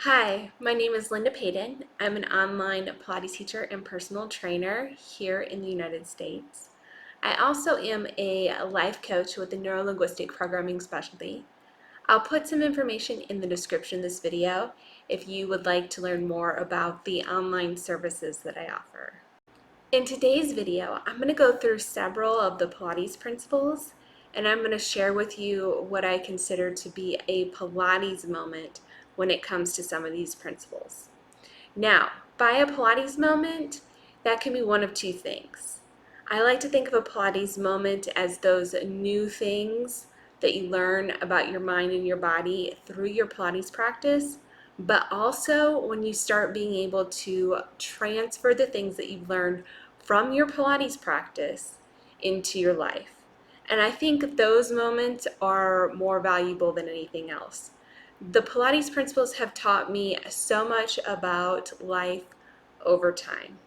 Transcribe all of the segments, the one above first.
Hi, my name is Linda Payton. I'm an online Pilates teacher and personal trainer here in the United States. I also am a life coach with a neuro-linguistic programming specialty. I'll put some information in the description of this video if you would like to learn more about the online services that I offer. In today's video, I'm going to go through several of the Pilates principles, and I'm going to share with you what I consider to be a Pilates moment when it comes to some of these principles. Now, by a Pilates moment, that can be one of two things. I like to think of a Pilates moment as those new things that you learn about your mind and your body through your Pilates practice, but also when you start being able to transfer the things that you've learned from your Pilates practice into your life. And I think those moments are more valuable than anything else. The Pilates principles have taught me so much about life over time,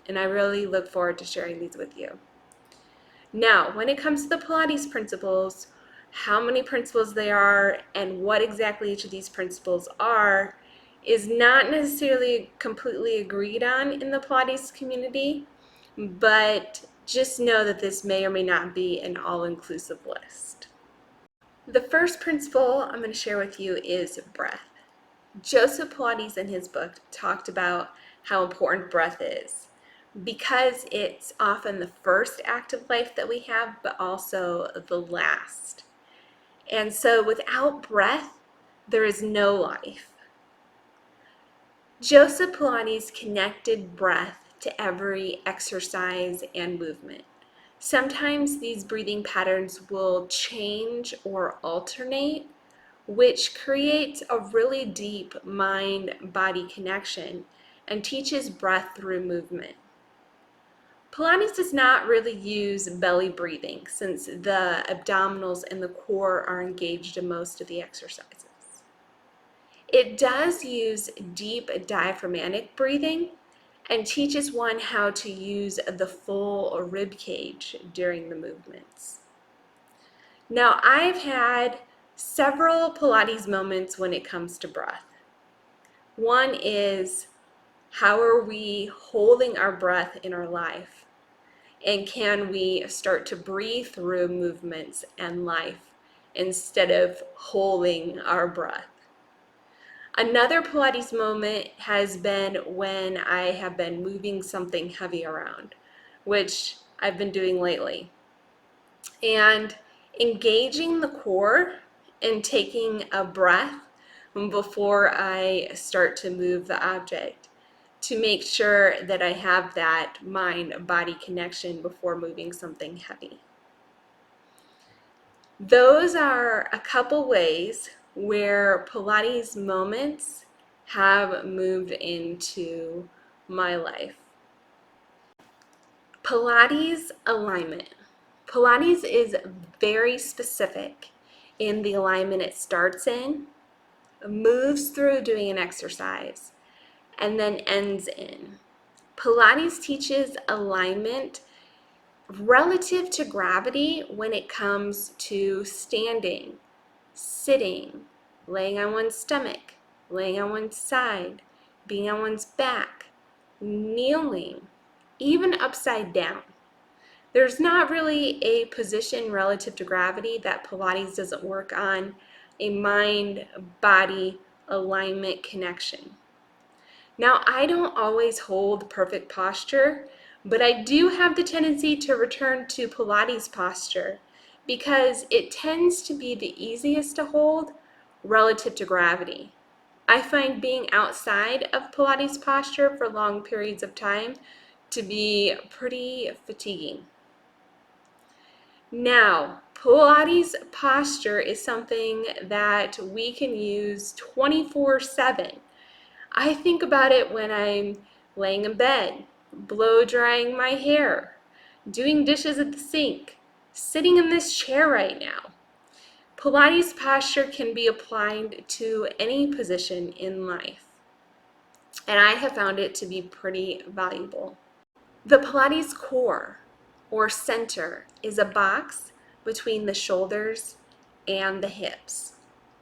and I really look forward to sharing these with you. Now, when it comes to the Pilates principles, how many principles they are and what exactly each of these principles are is not necessarily completely agreed on in the Pilates community, but just know that this may or may not be an all-inclusive list. The first principle I'm going to share with you is breath. Joseph Pilates in his book talked about how important breath is because it's often the first act of life that we have, but also the last. And so without breath, there is no life. Joseph Pilates connected breath to every exercise and movement. Sometimes these breathing patterns will change or alternate, which creates a really deep mind-body connection and teaches breath through movement. Pilates does not really use belly breathing since the abdominals and the core are engaged in most of the exercises. It does use deep diaphragmatic breathing and teaches one how to use the full rib cage during the movements. Now, I've had several Pilates moments when it comes to breath. One is, how are we holding our breath in our life? And can we start to breathe through movements and life instead of holding our breath? Another Pilates moment has been when I have been moving something heavy around, which I've been doing lately. And engaging the core and taking a breath before I start to move the object to make sure that I have that mind-body connection before moving something heavy. Those are a couple ways where Pilates moments have moved into my life. Pilates alignment. Pilates is very specific in the alignment it starts in, moves through doing an exercise, and then ends in. Pilates teaches alignment relative to gravity when it comes to standing, sitting, laying on one's stomach, laying on one's side, being on one's back, kneeling, even upside down. There's not really a position relative to gravity that Pilates doesn't work on a mind-body alignment connection. Now, I don't always hold perfect posture, but I do have the tendency to return to Pilates posture because it tends to be the easiest to hold relative to gravity. I find being outside of Pilates posture for long periods of time to be pretty fatiguing. Now, Pilates posture is something that we can use 24/7. I think about it when I'm laying in bed, blow drying my hair, doing dishes at the sink, sitting in this chair right now. Pilates posture can be applied to any position in life, and I have found it to be pretty valuable. The Pilates core, or center, is a box between the shoulders and the hips.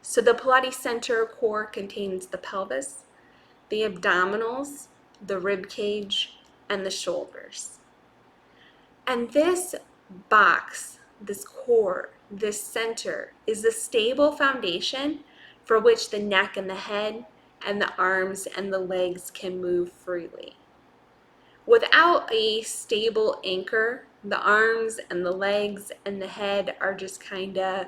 So the Pilates center core contains the pelvis, the abdominals, the rib cage, and the shoulders. And this box, this core, this center is the stable foundation for which the neck and the head and the arms and the legs can move freely. Without a stable anchor, the arms and the legs and the head are just kind of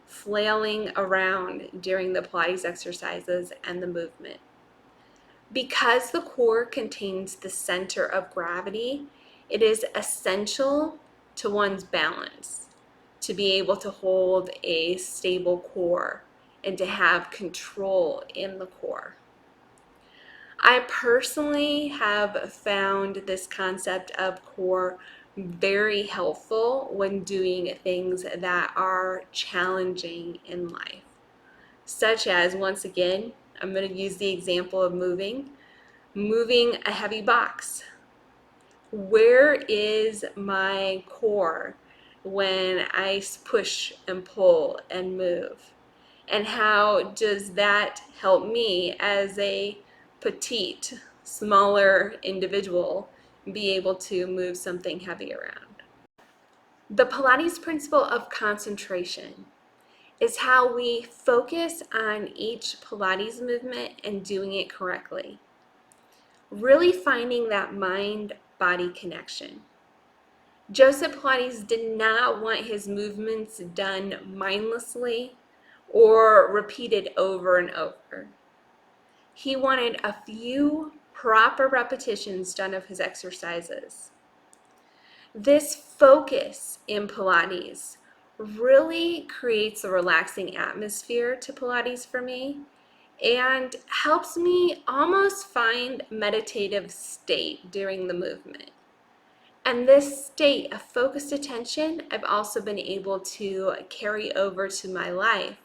flailing around during the Pilates exercises and the movement. Because the core contains the center of gravity, it is essential to one's balance to be able to hold a stable core and to have control in the core. I personally have found this concept of core very helpful when doing things that are challenging in life, such as, once again, I'm going to use the example of moving a heavy box. Where is my core when I push and pull and move? And how does that help me as a petite, smaller individual be able to move something heavy around? The Pilates principle of concentration is how we focus on each Pilates movement and doing it correctly. Really finding that mind-body connection. Joseph Pilates did not want his movements done mindlessly or repeated over and over. He wanted a few proper repetitions done of his exercises. This focus in Pilates really creates a relaxing atmosphere to Pilates for me and helps me almost find meditative state during the movement. And this state of focused attention, I've also been able to carry over to my life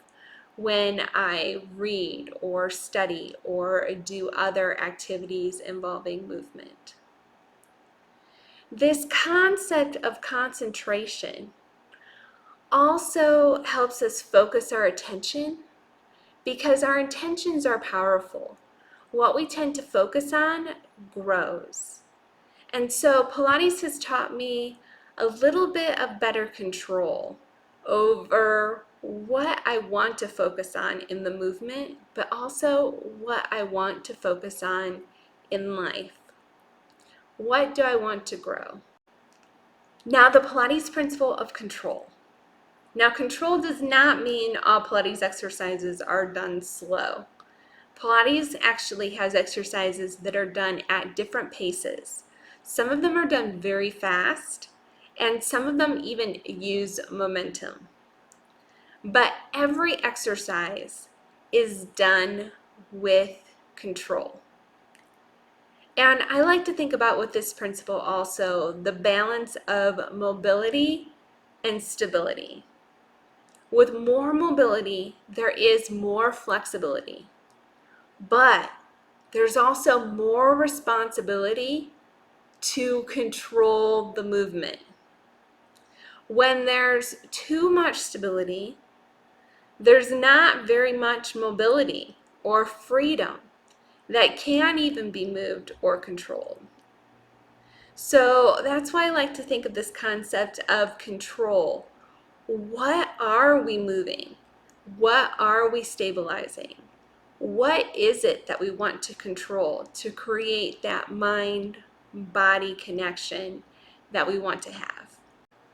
when I read or study or do other activities involving movement. This concept of concentration also helps us focus our attention because our intentions are powerful. What we tend to focus on grows. And so Pilates has taught me a little bit of better control over what I want to focus on in the movement, but also what I want to focus on in life. What do I want to grow? Now, the Pilates principle of control. Now, control does not mean all Pilates exercises are done slow. Pilates actually has exercises that are done at different paces. Some of them are done very fast, and some of them even use momentum. But every exercise is done with control. And I like to think about with this principle also the balance of mobility and stability. With more mobility, there is more flexibility, but there's also more responsibility to control the movement. When there's too much stability, there's not very much mobility or freedom that can even be moved or controlled. So that's why I like to think of this concept of control. What are we moving? What are we stabilizing? What is it that we want to control to create that mind-body connection that we want to have?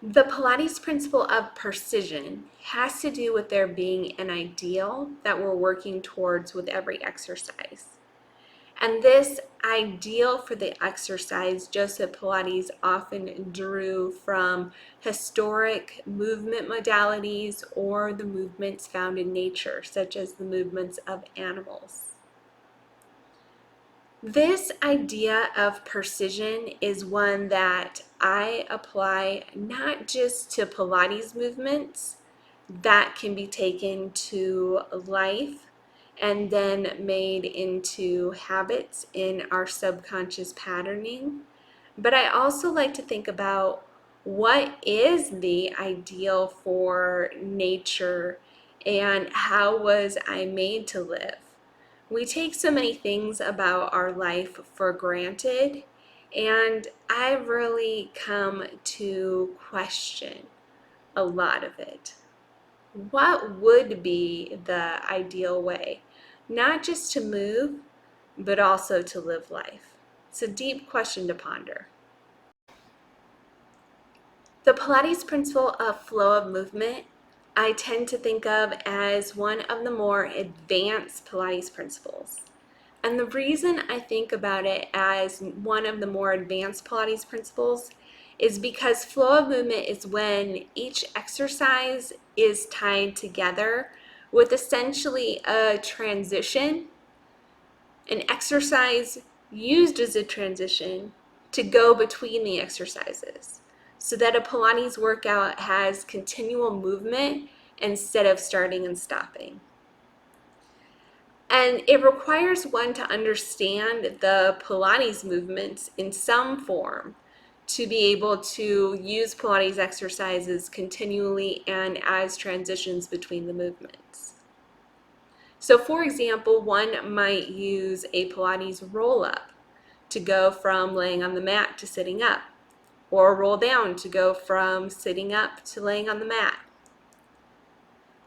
The Pilates principle of precision has to do with there being an ideal that we're working towards with every exercise. And this ideal for the exercise, Joseph Pilates often drew from historic movement modalities or the movements found in nature, such as the movements of animals. This idea of precision is one that I apply not just to Pilates movements that can be taken to life and then made into habits in our subconscious patterning, but I also like to think about what is the ideal for nature and how was I made to live? We take so many things about our life for granted, and I've really come to question a lot of it. What would be the ideal way? Not just to move, but also to live life. It's a deep question to ponder. The Pilates principle of flow of movement, I tend to think of as one of the more advanced Pilates principles. And the reason I think about it as one of the more advanced Pilates principles is because flow of movement is when each exercise is tied together with essentially a transition, an exercise used as a transition to go between the exercises, so that a Pilates workout has continual movement instead of starting and stopping. And it requires one to understand the Pilates movements in some form to be able to use Pilates exercises continually and as transitions between the movements. So for example, one might use a Pilates roll-up to go from laying on the mat to sitting up, or roll down to go from sitting up to laying on the mat.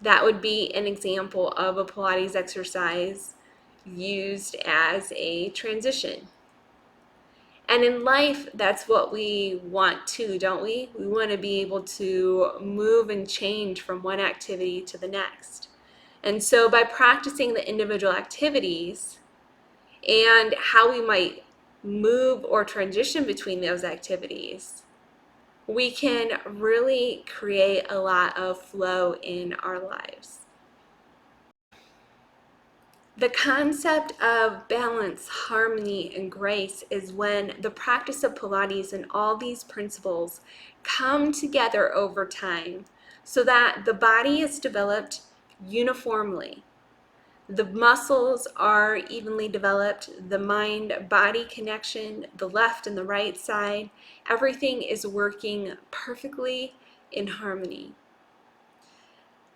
That would be an example of a Pilates exercise used as a transition. And in life, that's what we want too, don't we? We want to be able to move and change from one activity to the next. And so by practicing the individual activities and how we might move or transition between those activities, we can really create a lot of flow in our lives. The concept of balance, harmony, and grace is when the practice of Pilates and all these principles come together over time so that the body is developed uniformly. The muscles are evenly developed, the mind-body connection, the left and the right side, everything is working perfectly in harmony.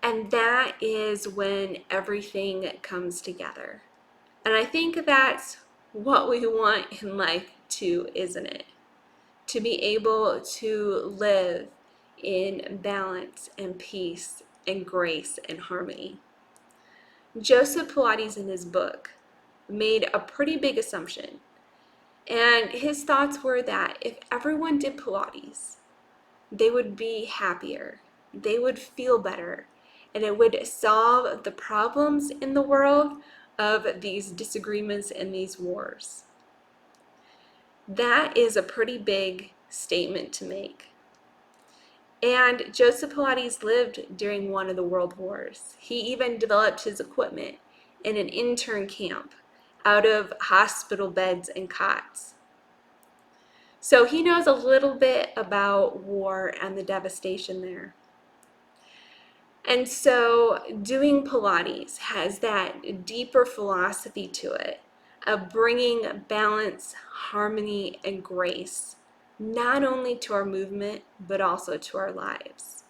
And that is when everything comes together. And I think that's what we want in life too, isn't it? To be able to live in balance and peace and grace and harmony. Joseph Pilates in his book made a pretty big assumption. And his thoughts were that if everyone did Pilates, they would be happier, they would feel better, and it would solve the problems in the world of these disagreements and these wars. That is a pretty big statement to make. And Joseph Pilates lived during one of the world wars. He even developed his equipment in an intern camp out of hospital beds and cots. So he knows a little bit about war and the devastation there. And so doing Pilates has that deeper philosophy to it of bringing balance, harmony, and grace, not only to our movement, but also to our lives.